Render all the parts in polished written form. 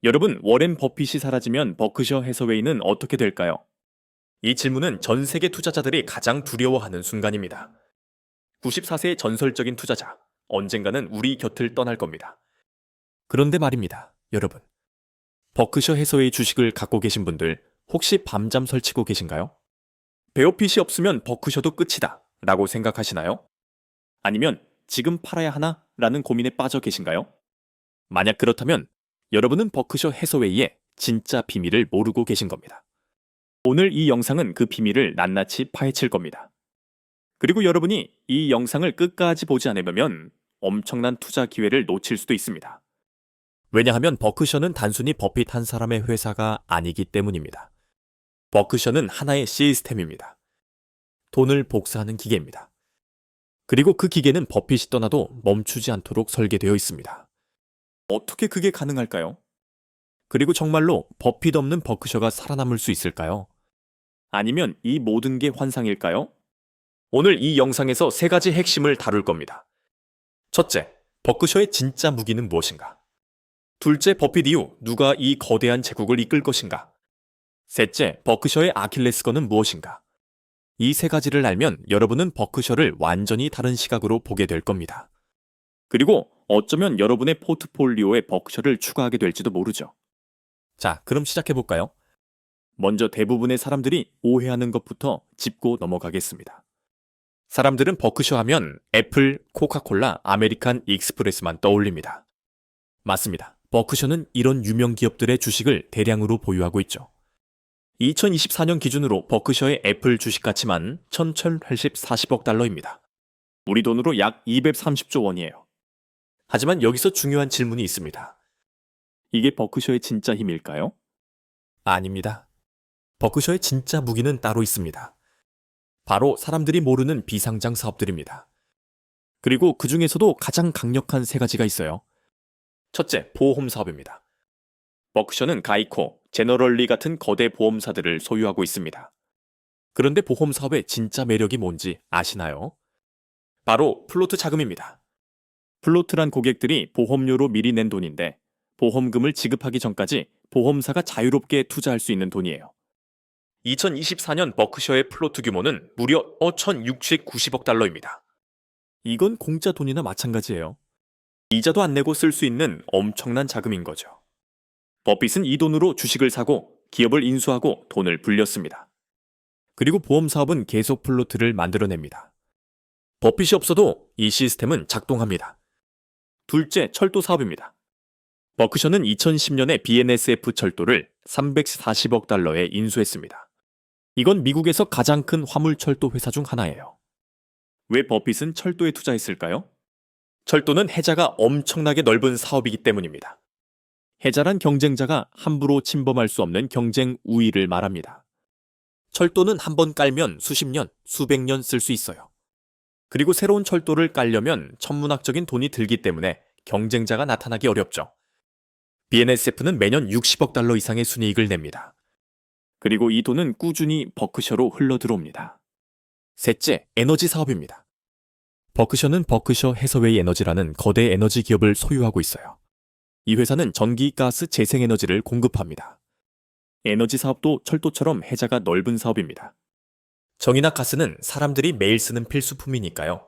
여러분, 워렌 버핏이 사라지면 버크셔 해서웨이는 어떻게 될까요? 이 질문은 전 세계 투자자들이 가장 두려워하는 순간입니다. 94세의 전설적인 투자자, 언젠가는 우리 곁을 떠날 겁니다. 그런데 말입니다, 여러분. 버크셔 해서웨이 주식을 갖고 계신 분들 혹시 밤잠 설치고 계신가요? 베어핏이 없으면 버크셔도 끝이다 라고 생각하시나요? 아니면 지금 팔아야 하나? 라는 고민에 빠져 계신가요? 만약 그렇다면 여러분은 버크셔 해서웨이의 진짜 비밀을 모르고 계신 겁니다. 오늘 이 영상은 그 비밀을 낱낱이 파헤칠 겁니다. 그리고 여러분이 이 영상을 끝까지 보지 않으면 엄청난 투자 기회를 놓칠 수도 있습니다. 왜냐하면 버크셔는 단순히 버핏 한 사람의 회사가 아니기 때문입니다. 버크셔는 하나의 시스템입니다. 돈을 복사하는 기계입니다. 그리고 그 기계는 버핏이 떠나도 멈추지 않도록 설계되어 있습니다. 어떻게 그게 가능할까요? 그리고 정말로 버핏 없는 버크셔가 살아남을 수 있을까요? 아니면 이 모든 게 환상일까요? 오늘 이 영상에서 세 가지 핵심을 다룰 겁니다. 첫째, 버크셔의 진짜 무기는 무엇인가? 둘째, 버핏 이후 누가 이 거대한 제국을 이끌 것인가? 셋째, 버크셔의 아킬레스건은 무엇인가? 이 세 가지를 알면 여러분은 버크셔를 완전히 다른 시각으로 보게 될 겁니다. 그리고 어쩌면 여러분의 포트폴리오에 버크셔를 추가하게 될지도 모르죠. 자, 그럼 시작해볼까요? 먼저 대부분의 사람들이 오해하는 것부터 짚고 넘어가겠습니다. 사람들은 버크셔 하면 애플, 코카콜라, 아메리칸 익스프레스만 떠올립니다. 맞습니다. 버크셔는 이런 유명 기업들의 주식을 대량으로 보유하고 있죠. 2024년 기준으로 버크셔의 애플 주식 가치만 1,140억 달러입니다. 우리 돈으로 약 230조 원이에요. 하지만 여기서 중요한 질문이 있습니다. 이게 버크셔의 진짜 힘일까요? 아닙니다. 버크셔의 진짜 무기는 따로 있습니다. 바로 사람들이 모르는 비상장 사업들입니다. 그리고 그 중에서도 가장 강력한 세 가지가 있어요. 첫째, 보험 사업입니다. 버크셔는 가이코, 제너럴리 같은 거대 보험사들을 소유하고 있습니다. 그런데 보험 사업의 진짜 매력이 뭔지 아시나요? 바로 플로트 자금입니다. 플로트란 고객들이 보험료로 미리 낸 돈인데 보험금을 지급하기 전까지 보험사가 자유롭게 투자할 수 있는 돈이에요. 2024년 버크셔의 플로트 규모는 무려 1,690억 달러입니다. 이건 공짜 돈이나 마찬가지예요. 이자도 안 내고 쓸 수 있는 엄청난 자금인 거죠. 버핏은 이 돈으로 주식을 사고 기업을 인수하고 돈을 불렸습니다. 그리고 보험 사업은 계속 플로트를 만들어냅니다. 버핏이 없어도 이 시스템은 작동합니다. 둘째, 철도 사업입니다. 버크셔는 2010년에 BNSF 철도를 340억 달러에 인수했습니다. 이건 미국에서 가장 큰 화물철도 회사 중 하나예요. 왜 버핏은 철도에 투자했을까요? 철도는 해자가 엄청나게 넓은 사업이기 때문입니다. 해자란 경쟁자가 함부로 침범할 수 없는 경쟁 우위를 말합니다. 철도는 한번 깔면 수십 년, 수백 년 쓸 수 있어요. 그리고 새로운 철도를 깔려면 천문학적인 돈이 들기 때문에 경쟁자가 나타나기 어렵죠. BNSF는 매년 60억 달러 이상의 순이익을 냅니다. 그리고 이 돈은 꾸준히 버크셔로 흘러들어옵니다. 셋째, 에너지 사업입니다. 버크셔는 버크셔 해서웨이 에너지라는 거대 에너지 기업을 소유하고 있어요. 이 회사는 전기, 가스, 재생에너지를 공급합니다. 에너지 사업도 철도처럼 해자가 넓은 사업입니다. 정이나 가스는 사람들이 매일 쓰는 필수품이니까요.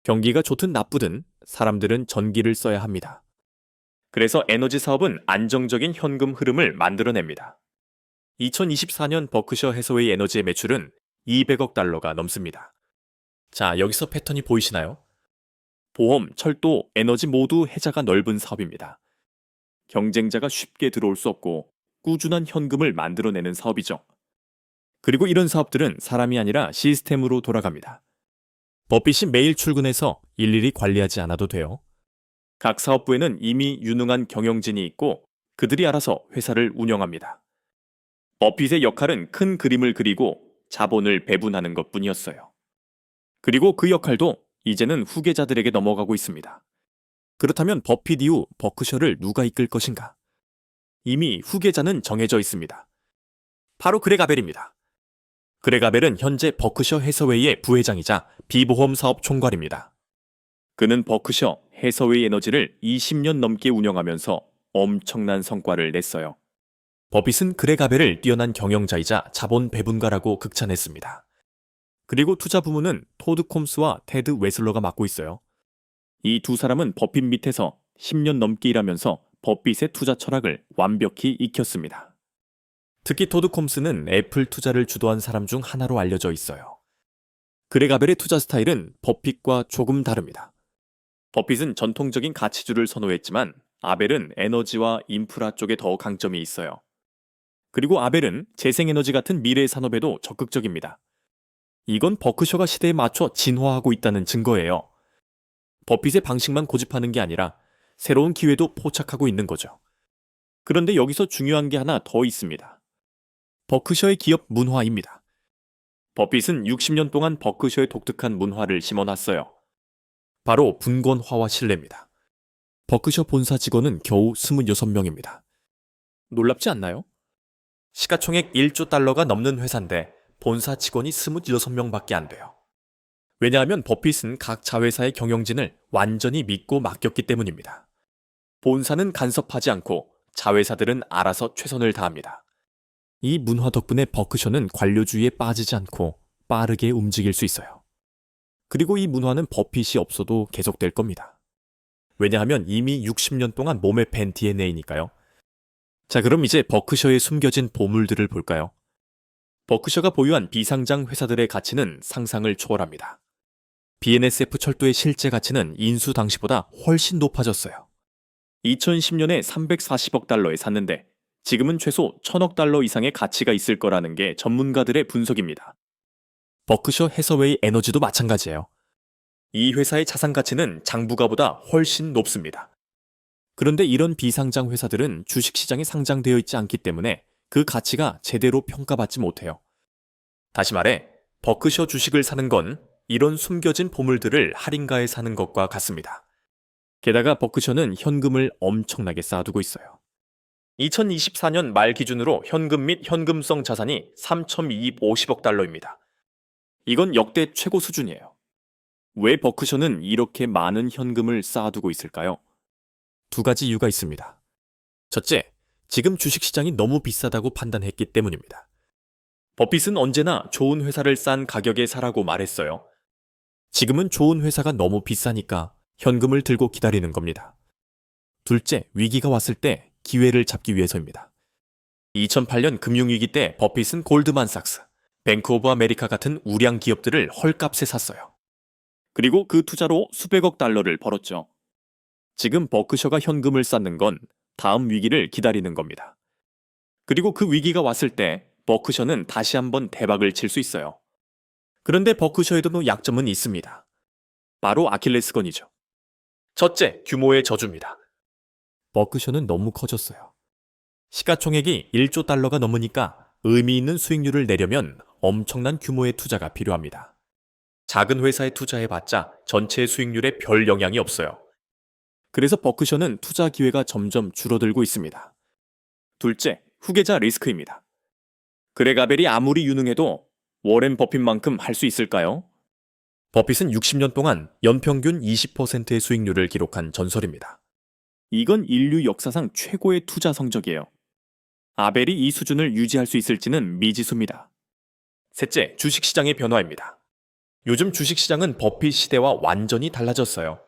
경기가 좋든 나쁘든 사람들은 전기를 써야 합니다. 그래서 에너지 사업은 안정적인 현금 흐름을 만들어냅니다. 2024년 버크셔 해서웨이 에너지의 매출은 200억 달러가 넘습니다. 자, 여기서 패턴이 보이시나요? 보험, 철도, 에너지 모두 해자가 넓은 사업입니다. 경쟁자가 쉽게 들어올 수 없고 꾸준한 현금을 만들어내는 사업이죠. 그리고 이런 사업들은 사람이 아니라 시스템으로 돌아갑니다. 버핏이 매일 출근해서 일일이 관리하지 않아도 돼요. 각 사업부에는 이미 유능한 경영진이 있고 그들이 알아서 회사를 운영합니다. 버핏의 역할은 큰 그림을 그리고 자본을 배분하는 것뿐이었어요. 그리고 그 역할도 이제는 후계자들에게 넘어가고 있습니다. 그렇다면 버핏 이후 버크셔를 누가 이끌 것인가? 이미 후계자는 정해져 있습니다. 바로 그렉 아벨입니다. 그렉 아벨은 현재 버크셔 해서웨이의 부회장이자 비보험 사업 총괄입니다. 그는 버크셔 해서웨이 에너지를 20년 넘게 운영하면서 엄청난 성과를 냈어요. 버핏은 그레가벨을 뛰어난 경영자이자 자본 배분가라고 극찬했습니다. 그리고 투자 부문은 토드 콤스와 테드 웨슬러가 맡고 있어요. 이 두 사람은 버핏 밑에서 10년 넘게 일하면서 버핏의 투자 철학을 완벽히 익혔습니다. 특히 토드 콤스는 애플 투자를 주도한 사람 중 하나로 알려져 있어요. 그레가벨의 투자 스타일은 버핏과 조금 다릅니다. 버핏은 전통적인 가치주를 선호했지만 아벨은 에너지와 인프라 쪽에 더 강점이 있어요. 그리고 아벨은 재생에너지 같은 미래 산업에도 적극적입니다. 이건 버크셔가 시대에 맞춰 진화하고 있다는 증거예요. 버핏의 방식만 고집하는 게 아니라 새로운 기회도 포착하고 있는 거죠. 그런데 여기서 중요한 게 하나 더 있습니다. 버크셔의 기업 문화입니다. 버핏은 60년 동안 버크셔의 독특한 문화를 심어놨어요. 바로 분권화와 신뢰입니다. 버크셔 본사 직원은 겨우 26명입니다. 놀랍지 않나요? 시가총액 1조 달러가 넘는 회사인데 본사 직원이 26명밖에 안 돼요. 왜냐하면 버핏은 각 자회사의 경영진을 완전히 믿고 맡겼기 때문입니다. 본사는 간섭하지 않고 자회사들은 알아서 최선을 다합니다. 이 문화 덕분에 버크셔는 관료주의에 빠지지 않고 빠르게 움직일 수 있어요. 그리고 이 문화는 버핏이 없어도 계속될 겁니다. 왜냐하면 이미 60년 동안 몸에 밴 DNA니까요. 자, 그럼 이제 버크셔의 숨겨진 보물들을 볼까요? 버크셔가 보유한 비상장 회사들의 가치는 상상을 초월합니다. BNSF 철도의 실제 가치는 인수 당시보다 훨씬 높아졌어요. 2010년에 340억 달러에 샀는데 지금은 최소 1000억 달러 이상의 가치가 있을 거라는 게 전문가들의 분석입니다. 버크셔 해서웨이 에너지도 마찬가지예요. 이 회사의 자산 가치는 장부가보다 훨씬 높습니다. 그런데 이런 비상장 회사들은 주식시장에 상장되어 있지 않기 때문에 그 가치가 제대로 평가받지 못해요. 다시 말해, 버크셔 주식을 사는 건 이런 숨겨진 보물들을 할인가에 사는 것과 같습니다. 게다가 버크셔는 현금을 엄청나게 쌓아두고 있어요. 2024년 말 기준으로 현금 및 현금성 자산이 3,250억 달러입니다. 이건 역대 최고 수준이에요. 왜 버크셔는 이렇게 많은 현금을 쌓아두고 있을까요? 두 가지 이유가 있습니다. 첫째, 지금 주식시장이 너무 비싸다고 판단했기 때문입니다. 버핏은 언제나 좋은 회사를 싼 가격에 사라고 말했어요. 지금은 좋은 회사가 너무 비싸니까 현금을 들고 기다리는 겁니다. 둘째, 위기가 왔을 때 기회를 잡기 위해서입니다. 2008년 금융위기 때 버핏은 골드만삭스, 뱅크 오브 아메리카 같은 우량 기업들을 헐값에 샀어요. 그리고 그 투자로 수백억 달러를 벌었죠. 지금 버크셔가 현금을 쌓는 건 다음 위기를 기다리는 겁니다. 그리고 그 위기가 왔을 때 버크셔는 다시 한번 대박을 칠 수 있어요. 그런데 버크셔에도 약점은 있습니다. 바로 아킬레스건이죠. 첫째, 규모의 저주입니다. 버크셔는 너무 커졌어요. 시가총액이 1조 달러가 넘으니까 의미 있는 수익률을 내려면 엄청난 규모의 투자가 필요합니다. 작은 회사에 투자해봤자 전체 수익률에 별 영향이 없어요. 그래서 버크셔는 투자 기회가 점점 줄어들고 있습니다. 둘째, 후계자 리스크입니다. 그레가벨이 아무리 유능해도 워렌 버핏만큼 할 수 있을까요? 버핏은 60년 동안 연평균 20%의 수익률을 기록한 전설입니다. 이건 인류 역사상 최고의 투자 성적이에요. 아벨이 이 수준을 유지할 수 있을지는 미지수입니다. 셋째, 주식시장의 변화입니다. 요즘 주식시장은 버핏 시대와 완전히 달라졌어요.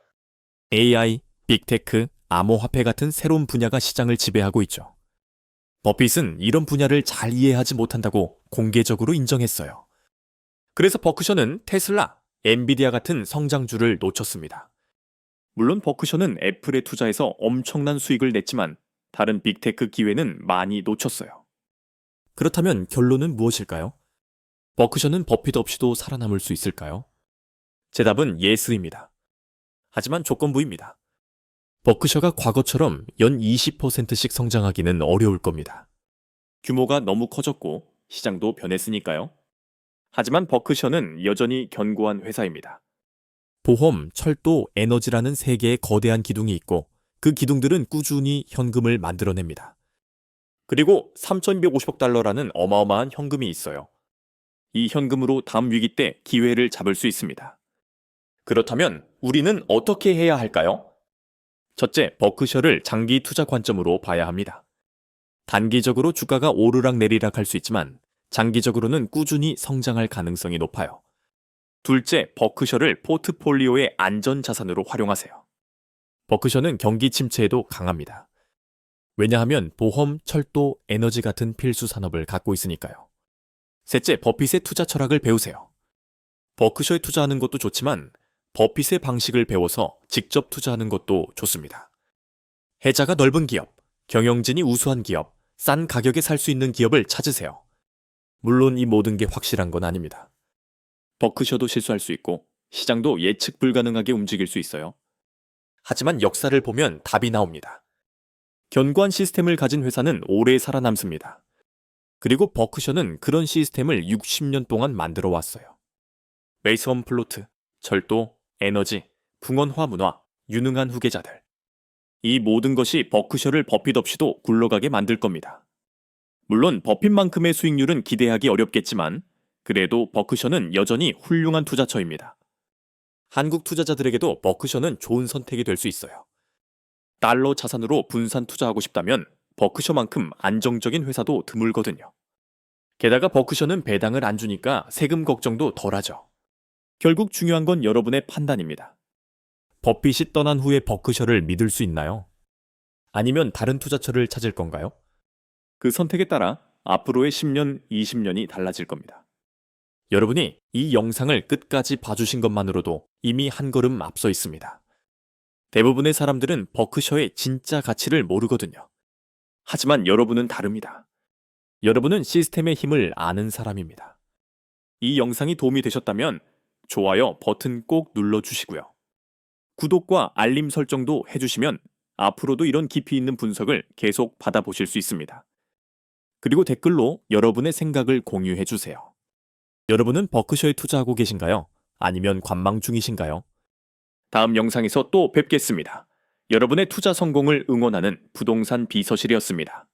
AI, 빅테크, 암호화폐 같은 새로운 분야가 시장을 지배하고 있죠. 버핏은 이런 분야를 잘 이해하지 못한다고 공개적으로 인정했어요. 그래서 버크셔는 테슬라, 엔비디아 같은 성장주를 놓쳤습니다. 물론 버크셔는 애플에 투자해서 엄청난 수익을 냈지만 다른 빅테크 기회는 많이 놓쳤어요. 그렇다면 결론은 무엇일까요? 버크셔는 버핏 없이도 살아남을 수 있을까요? 제 답은 예스입니다. 하지만 조건부입니다. 버크셔가 과거처럼 연 20%씩 성장하기는 어려울 겁니다. 규모가 너무 커졌고 시장도 변했으니까요. 하지만 버크셔는 여전히 견고한 회사입니다. 보험, 철도, 에너지라는 세 개의 거대한 기둥이 있고 그 기둥들은 꾸준히 현금을 만들어냅니다. 그리고 3,250억 달러라는 어마어마한 현금이 있어요. 이 현금으로 다음 위기 때 기회를 잡을 수 있습니다. 그렇다면 우리는 어떻게 해야 할까요? 첫째, 버크셔를 장기 투자 관점으로 봐야 합니다. 단기적으로 주가가 오르락 내리락 할 수 있지만 장기적으로는 꾸준히 성장할 가능성이 높아요. 둘째, 버크셔를 포트폴리오의 안전 자산으로 활용하세요. 버크셔는 경기 침체에도 강합니다. 왜냐하면 보험, 철도, 에너지 같은 필수 산업을 갖고 있으니까요. 셋째, 버핏의 투자 철학을 배우세요. 버크셔에 투자하는 것도 좋지만 버핏의 방식을 배워서 직접 투자하는 것도 좋습니다. 해자가 넓은 기업, 경영진이 우수한 기업, 싼 가격에 살 수 있는 기업을 찾으세요. 물론 이 모든 게 확실한 건 아닙니다. 버크셔도 실수할 수 있고 시장도 예측 불가능하게 움직일 수 있어요. 하지만 역사를 보면 답이 나옵니다. 견고한 시스템을 가진 회사는 오래 살아남습니다. 그리고 버크셔는 그런 시스템을 60년 동안 만들어 왔어요. 메이슨 플로트, 철도, 에너지, 풍원화 문화, 유능한 후계자들. 이 모든 것이 버크셔를 버핏 없이도 굴러가게 만들 겁니다. 물론 버핏만큼의 수익률은 기대하기 어렵겠지만 그래도 버크셔는 여전히 훌륭한 투자처입니다. 한국 투자자들에게도 버크셔는 좋은 선택이 될 수 있어요. 달러 자산으로 분산 투자하고 싶다면 버크셔만큼 안정적인 회사도 드물거든요. 게다가 버크셔는 배당을 안 주니까 세금 걱정도 덜하죠. 결국 중요한 건 여러분의 판단입니다. 버핏이 떠난 후에 버크셔를 믿을 수 있나요? 아니면 다른 투자처를 찾을 건가요? 그 선택에 따라 앞으로의 10년, 20년이 달라질 겁니다. 여러분이 이 영상을 끝까지 봐주신 것만으로도 이미 한 걸음 앞서 있습니다. 대부분의 사람들은 버크셔의 진짜 가치를 모르거든요. 하지만 여러분은 다릅니다. 여러분은 시스템의 힘을 아는 사람입니다. 이 영상이 도움이 되셨다면 좋아요 버튼 꼭 눌러주시고요. 구독과 알림 설정도 해주시면 앞으로도 이런 깊이 있는 분석을 계속 받아보실 수 있습니다. 그리고 댓글로 여러분의 생각을 공유해주세요. 여러분은 버크셔에 투자하고 계신가요? 아니면 관망 중이신가요? 다음 영상에서 또 뵙겠습니다. 여러분의 투자 성공을 응원하는 부동산 비서실이었습니다.